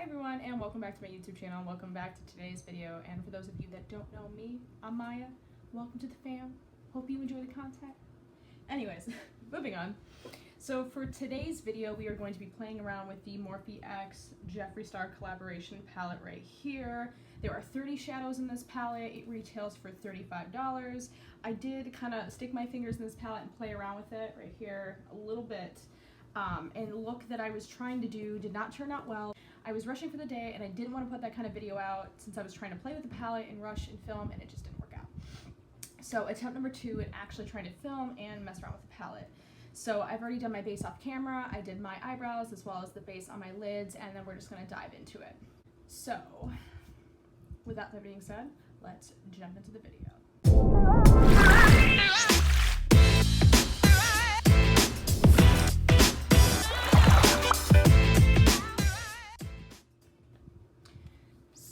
Hi everyone, and welcome back to my YouTube channel. Welcome back to today's video. And for those of you that don't know me, I'm Maya. Welcome to the fam. Hope you enjoy the content. Anyways, moving on. So for today's video, we are going to be playing around with the Morphe X Jeffree Star collaboration palette right here. There are 30 shadows in this palette. It retails for $35. I did kind of stick my fingers in this palette and play around with it right here a little bit. And the look that I was trying to do did not turn out well. I was rushing for the day and I didn't want to put that kind of video out since I was trying to play with the palette and rush and film, and it just didn't work out. So attempt number 2 at actually trying to film and mess around with the palette. So I've already done my base off camera. I did my eyebrows as well as the base on my lids, and then we're just going to dive into it. So without that being said, let's jump into the video.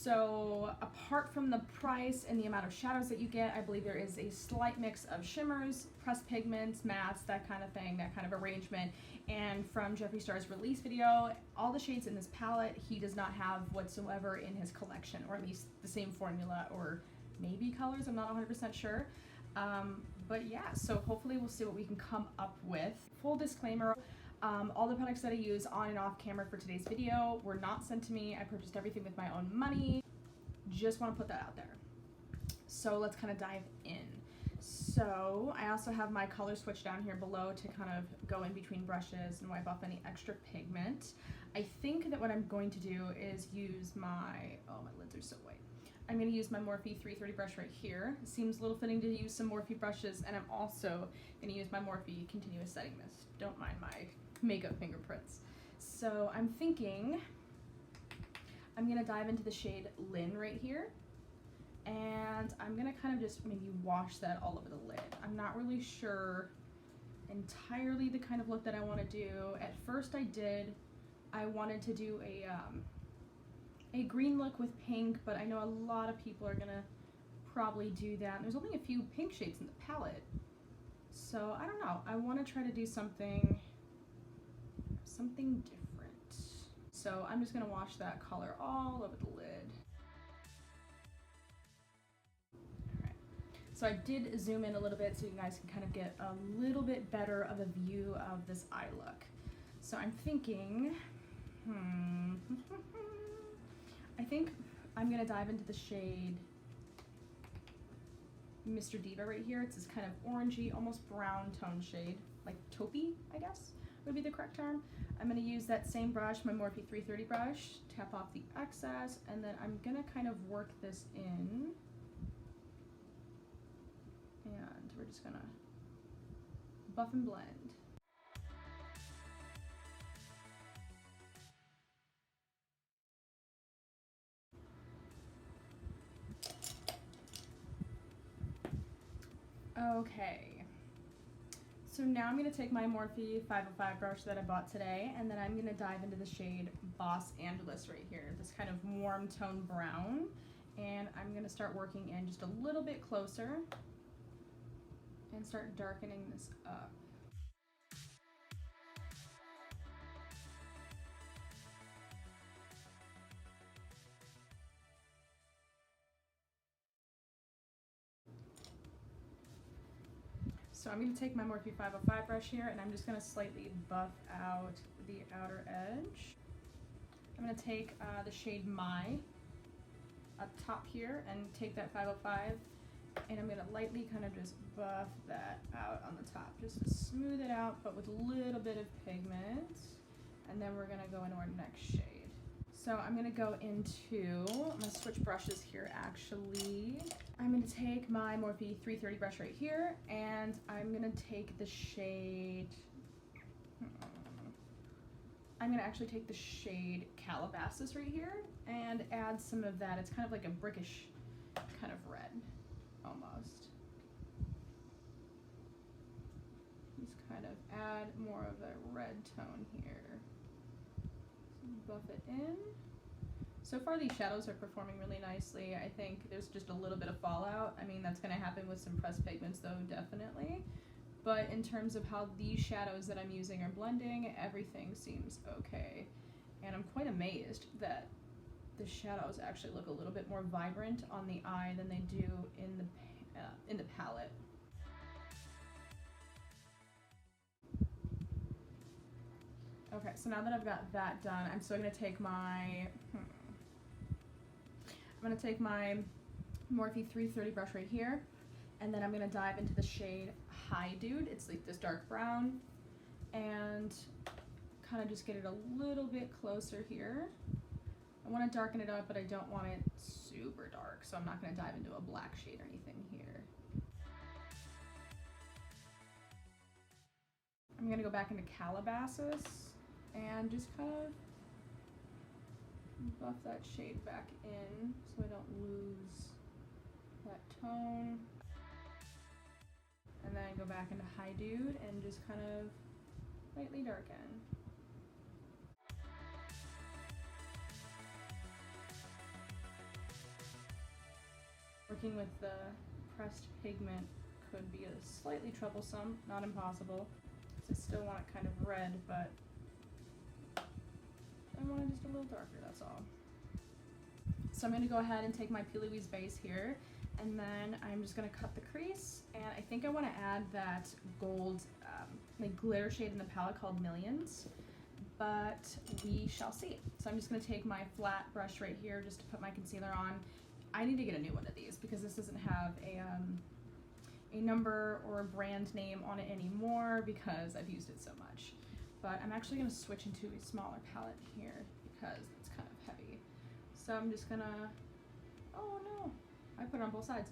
So apart from the price and the amount of shadows that you get, I believe there is a slight mix of shimmers, pressed pigments, mattes, that kind of thing, that kind of arrangement. And from Jeffree Star's release video, all the shades in this palette he does not have whatsoever in his collection, or at least the same formula, or maybe colors, I'm not 100% sure. But yeah, so hopefully we'll see what we can come up with. Full disclaimer, all the products that I use on and off camera for today's video were not sent to me. I purchased everything with my own money. Just want to put that out there. So let's kind of dive in. So I also have my color switch down here below to kind of go in between brushes and wipe off any extra pigment. I think that what I'm going to do is use my, oh, my lids are so white. I'm going to use my Morphe 330 brush right here. It seems a little fitting to use some Morphe brushes, and I'm also going to use my Morphe Continuous Setting Mist. Don't mind my makeup fingerprints. So I'm thinking I'm going to dive into the shade Lynn right here, and I'm going to kind of just maybe wash that all over the lid. I'm not really sure entirely the kind of look that I want to do. At first I wanted to do a green look with pink, but I know a lot of people are gonna probably do that. And there's only a few pink shades in the palette, so I don't know. I want to try to do something different. So I'm just gonna wash that color all over the lid. Alright, so I did zoom in a little bit so you guys can kind of get a little bit better of a view of this eye look. So I'm thinking, I think I'm going to dive into the shade Mr. Diva right here. It's this kind of orangey, almost brown tone shade, like taupey, I guess would be the correct term. I'm going to use that same brush, my Morphe 330 brush, tap off the excess, and then I'm going to kind of work this in. And we're just going to buff and blend. Okay, so now I'm going to take my Morphe 505 brush that I bought today, and then I'm going to dive into the shade Boss Angeles right here, this kind of warm tone brown, and I'm going to start working in just a little bit closer and start darkening this up. So I'm going to take my Morphe 505 brush here, and I'm just going to slightly buff out the outer edge. I'm going to take the shade My up top here and take that 505, and I'm going to lightly kind of just buff that out on the top, just to smooth it out, but with a little bit of pigment. And then we're going to go into our next shade. So I'm going to go into, I'm going to switch brushes here actually. I'm going to take my Morphe 330 brush right here, and I'm going to take the shade, I'm going to actually take the shade Calabasas right here and add some of that. It's kind of like a brickish kind of red, almost. Just kind of add more of a red tone here. Buff it in. So far these shadows are performing really nicely. I think there's just a little bit of fallout. I mean, that's going to happen with some pressed pigments though, definitely. But in terms of how these shadows that I'm using are blending, everything seems okay. And I'm quite amazed that the shadows actually look a little bit more vibrant on the eye than they do in the palette. Okay, so now that I've got that done, I'm still gonna take my Morphe 330 brush right here, and then I'm gonna dive into the shade Hi Dude. It's like this dark brown, and kind of just get it a little bit closer here. I want to darken it up, but I don't want it super dark, so I'm not going to dive into a black shade or anything here. I'm going to go back into Calabasas and just kind of buff that shade back in so I don't lose that tone. And then go back into Hi Dude and just kind of lightly darken. Working with the pressed pigment could be slightly troublesome, not impossible. I still want it kind of red, but I want it just a little darker, that's all. So I'm going to go ahead and take my P. Louise base here, and then I'm just going to cut the crease, and I think I want to add that gold like glitter shade in the palette called Millions, but we shall see. So I'm just going to take my flat brush right here just to put my concealer on. I need to get a new one of these because this doesn't have a number or a brand name on it anymore because I've used it so much. But I'm actually going to switch into a smaller palette here because it's kind of heavy. So I'm just going to, oh no, I put it on both sides.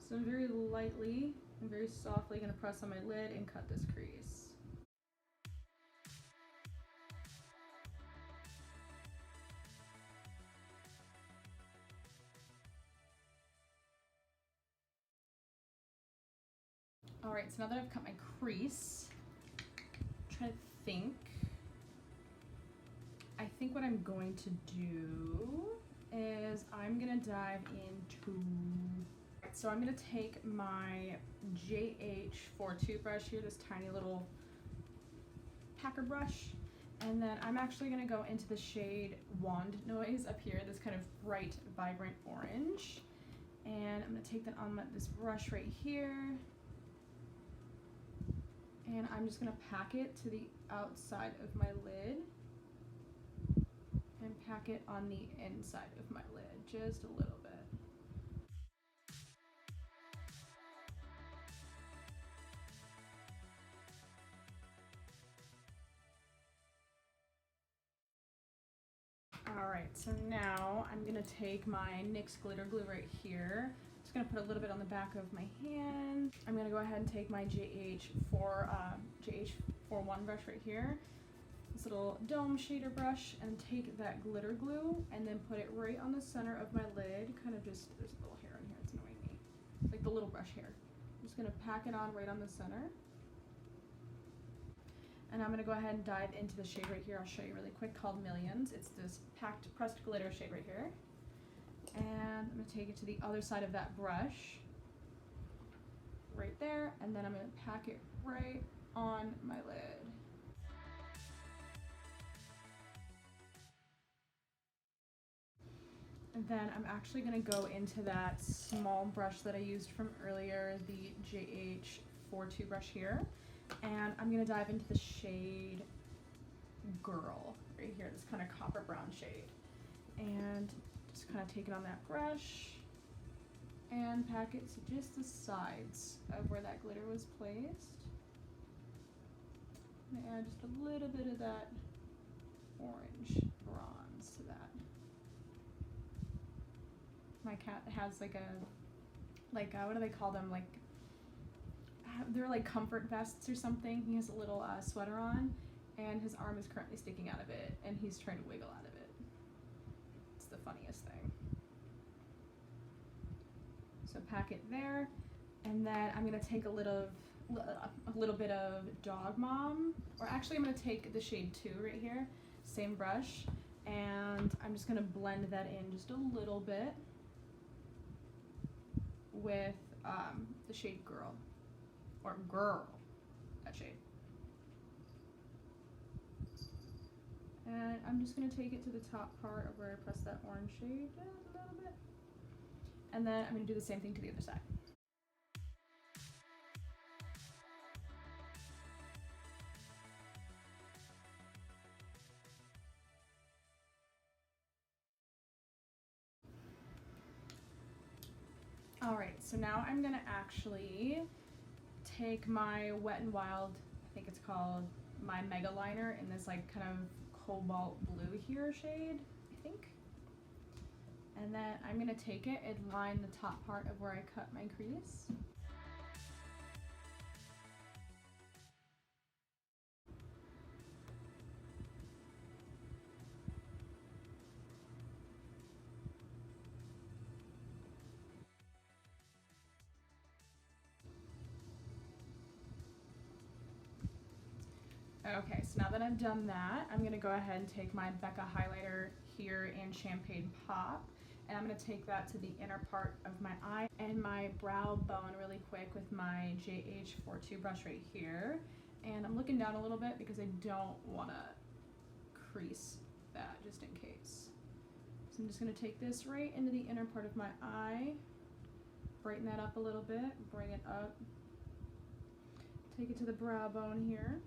So I'm very lightly and very softly going to press on my lid and cut this crease. All right, so now that I've cut my crease, try to think. I think what I'm going to do is I'm gonna dive into, so I'm gonna take my JH42 brush here, this tiny little packer brush, and then I'm actually gonna go into the shade Wand Noise up here, this kind of bright, vibrant orange. And I'm gonna take that on this brush right here. And I'm just going to pack it to the outside of my lid and pack it on the inside of my lid, just a little bit. All right, so now I'm going to take my NYX glitter glue right here. Just gonna put a little bit on the back of my hand. I'm gonna go ahead and take my JH41 brush right here, this little dome shader brush, and take that glitter glue and then put it right on the center of my lid. Kind of just, there's a little hair in here, it's annoying me. It's like the little brush hair. I'm just gonna pack it on right on the center. And I'm gonna go ahead and dive into the shade right here. I'll show you really quick, called Millions. It's this packed pressed glitter shade right here. And I'm going to take it to the other side of that brush, right there, and then I'm going to pack it right on my lid. And then I'm actually going to go into that small brush that I used from earlier, the JH42 brush here, and I'm going to dive into the shade Girl, right here, this kind of copper brown shade. And just kind of take it on that brush and pack it to just the sides of where that glitter was placed. And add just a little bit of that orange bronze to that. My cat has like what do they call them? Like, they're like comfort vests or something. He has a little sweater on, and his arm is currently sticking out of it, and he's trying to wiggle out of it. The funniest thing. So pack it there, and then I'm gonna take a little bit of Dog Mom, or actually I'm gonna take the shade 2 right here, same brush, and I'm just gonna blend that in just a little bit with the shade Girl, or Girl, that shade. And I'm just going to take it to the top part of where I pressed that orange shade just a little bit. And then I'm going to do the same thing to the other side. Alright, so now I'm going to actually take my Wet n Wild, I think it's called, my Mega Liner in this like kind of cobalt blue here shade, I think. And then I'm going to take it and line the top part of where I cut my crease. Okay, so now that I've done that, I'm going to go ahead and take my Becca highlighter here in Champagne Pop, and I'm going to take that to the inner part of my eye and my brow bone really quick with my JH42 brush right here. And I'm looking down a little bit because I don't want to crease that just in case. So I'm just going to take this right into the inner part of my eye, brighten that up a little bit, bring it up, take it to the brow bone here.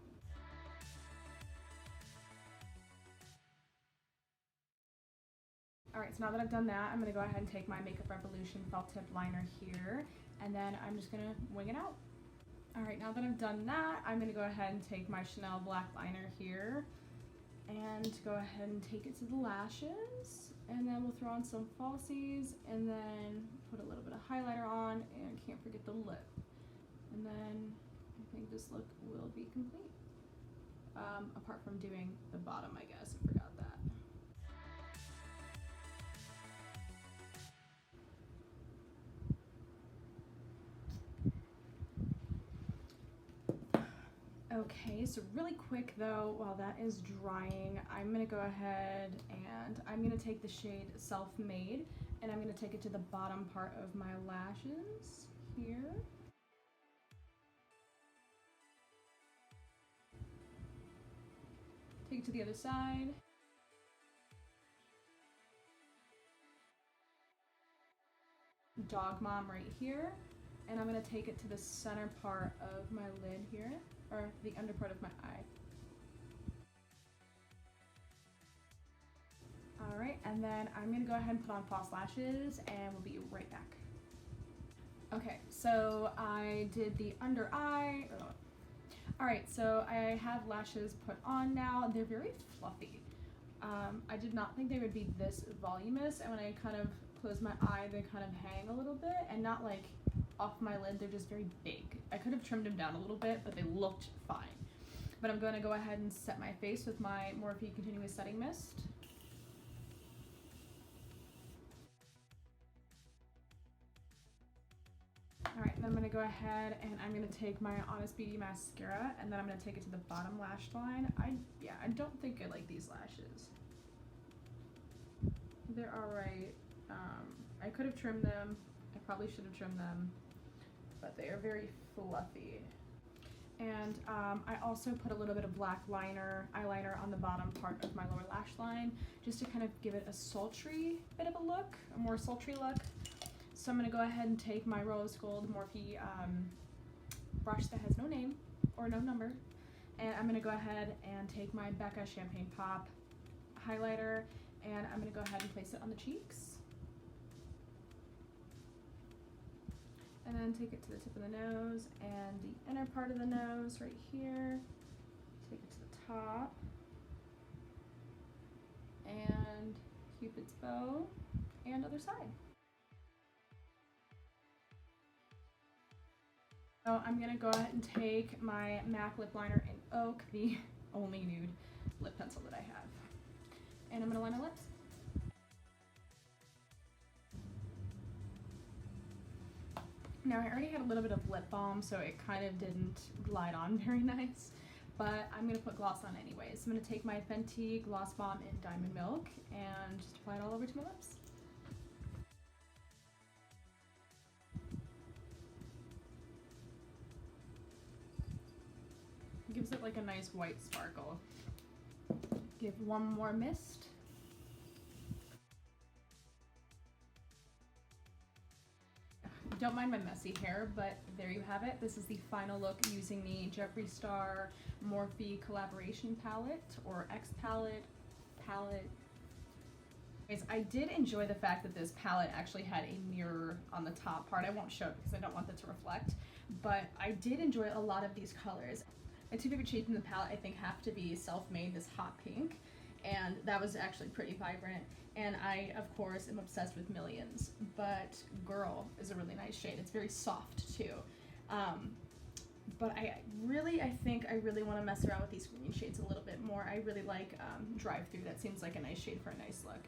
Alright, so now that I've done that, I'm going to go ahead and take my Makeup Revolution felt tip liner here, and then I'm just going to wing it out. Alright, now that I've done that, I'm going to go ahead and take my Chanel black liner here, and go ahead and take it to the lashes, and then we'll throw on some falsies, and then put a little bit of highlighter on, and can't forget the lip. And then I think this look will be complete. Apart from doing the bottom, I guess, I forgot that. Okay, so really quick though, while that is drying, I'm going to go ahead and I'm going to take the shade Self-Made, and I'm going to take it to the bottom part of my lashes here. Take it to the other side. Dog Mom right here. And I'm going to take it to the center part of my lid here, or the under part of my eye. Alright, and then I'm going to go ahead and put on false lashes, and we'll be right back. Okay, so I did the under eye. Alright, so I have lashes put on now. They're very fluffy. I did not think they would be this voluminous, and when I kind of close my eye, they kind of hang a little bit, and not like off my lid, they're just very big. I could have trimmed them down a little bit, but they looked fine. But I'm going to go ahead and set my face with my Morphe Continuous Setting Mist. Alright, then I'm going to go ahead and I'm going to take my Honest Beauty mascara, and then I'm going to take it to the bottom lash line. I don't think I like these lashes. They're alright. I could have trimmed them. I probably should have trimmed them, but they are very fluffy. And I also put a little bit of black eyeliner on the bottom part of my lower lash line, just to kind of give it a sultry bit of a look, a more sultry look. So I'm going to go ahead and take my rose gold Morphe brush that has no name or no number, and I'm going to go ahead and take my Becca Champagne Pop highlighter, and I'm going to go ahead and place it on the cheeks. And then take it to the tip of the nose and the inner part of the nose right here. Take it to the top. And Cupid's bow and other side. So I'm going to go ahead and take my MAC lip liner in Oak, the only nude lip pencil that I have. And I'm going to line my lips. Now I already had a little bit of lip balm, so it kind of didn't glide on very nice, but I'm going to put gloss on anyways. So I'm going to take my Fenty Gloss Bomb in Diamond Milk and just apply it all over to my lips. It gives it like a nice white sparkle. Give one more mist. Don't mind my messy hair, but there you have it. This is the final look using the Jeffree Star Morphe collaboration palette, or X palette. Anyways, I did enjoy the fact that this palette actually had a mirror on the top part. I won't show it because I don't want that to reflect, but I did enjoy a lot of these colors. My two favorite shades in the palette I think have to be Self-Made, this hot pink, and that was actually pretty vibrant. And I, of course, am obsessed with Millions, but Girl is a really nice shade. It's very soft too. But I think I really want to mess around with these green shades a little bit more. I really like Drive Through. That seems like a nice shade for a nice look.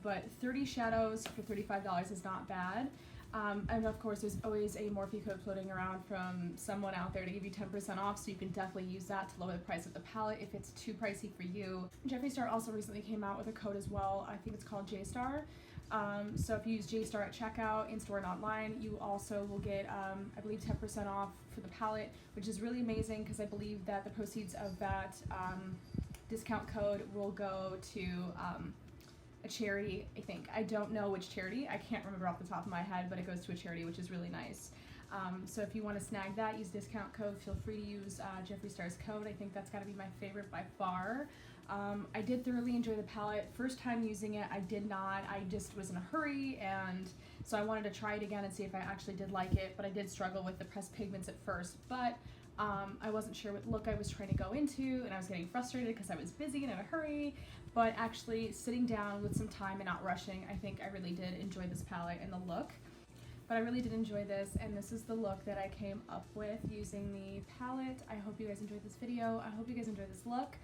But 30 shadows for $35 is not bad. And of course, there's always a Morphe code floating around from someone out there to give you 10% off, so you can definitely use that to lower the price of the palette if it's too pricey for you. Jeffree Star also recently came out with a code as well. I think it's called JStar. So if you use JStar at checkout, in-store and online, you also will get, I believe, 10% off for the palette, which is really amazing because I believe that the proceeds of that discount code will go to a charity, I think. I don't know which charity. I can't remember off the top of my head, but it goes to a charity, which is really nice. So if you want to snag that, use discount code. Feel free to use Jeffree Star's code. I think that's got to be my favorite by far. I did thoroughly enjoy the palette. First time using it, I did not. I just was in a hurry, and so I wanted to try it again and see if I actually did like it, but I did struggle with the pressed pigments at first. But I wasn't sure what look I was trying to go into, and I was getting frustrated because I was busy and in a hurry. But actually sitting down with some time and not rushing, I think I really did enjoy this palette and the look. But I really did enjoy this, and this is the look that I came up with using the palette. I hope you guys enjoyed this video. I hope you guys enjoyed this look.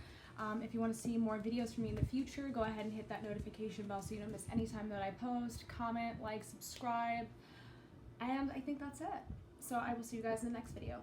If you want to see more videos from me in the future, go ahead and hit that notification bell so you don't miss any time that I post. Comment, like, subscribe, and I think that's it. So I will see you guys in the next video.